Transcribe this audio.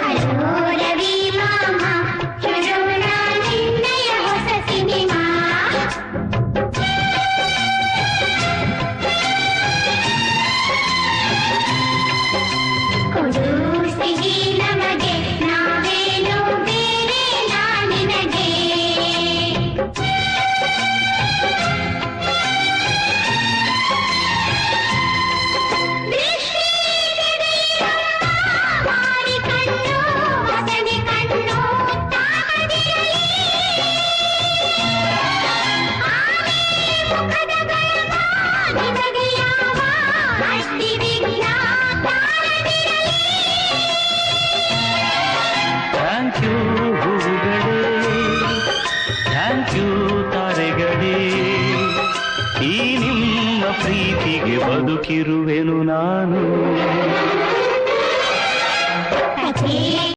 Hello Ravi ಮಾಮ, ಶುರುವಿನ ನಿನ್ನಯ ಹೊಸ ಸಿನಿಮಾ. ಕೊಡು ಸಿಹಿ ನಮಗೆ, ನಾವೇನು ಬೇರೆ ನಿನಗೆ. ಥ್ಯಾಂಕ್ ಯು ಹೂಗಳೇ, ಥ್ಯಾಂಕ್ ಯು ತಾರೆಗಳೇ, ಈ ನಿಮ್ಮ ಪ್ರೀತಿಗೆ ಬದುಕಿರುವೆನು ನಾನು.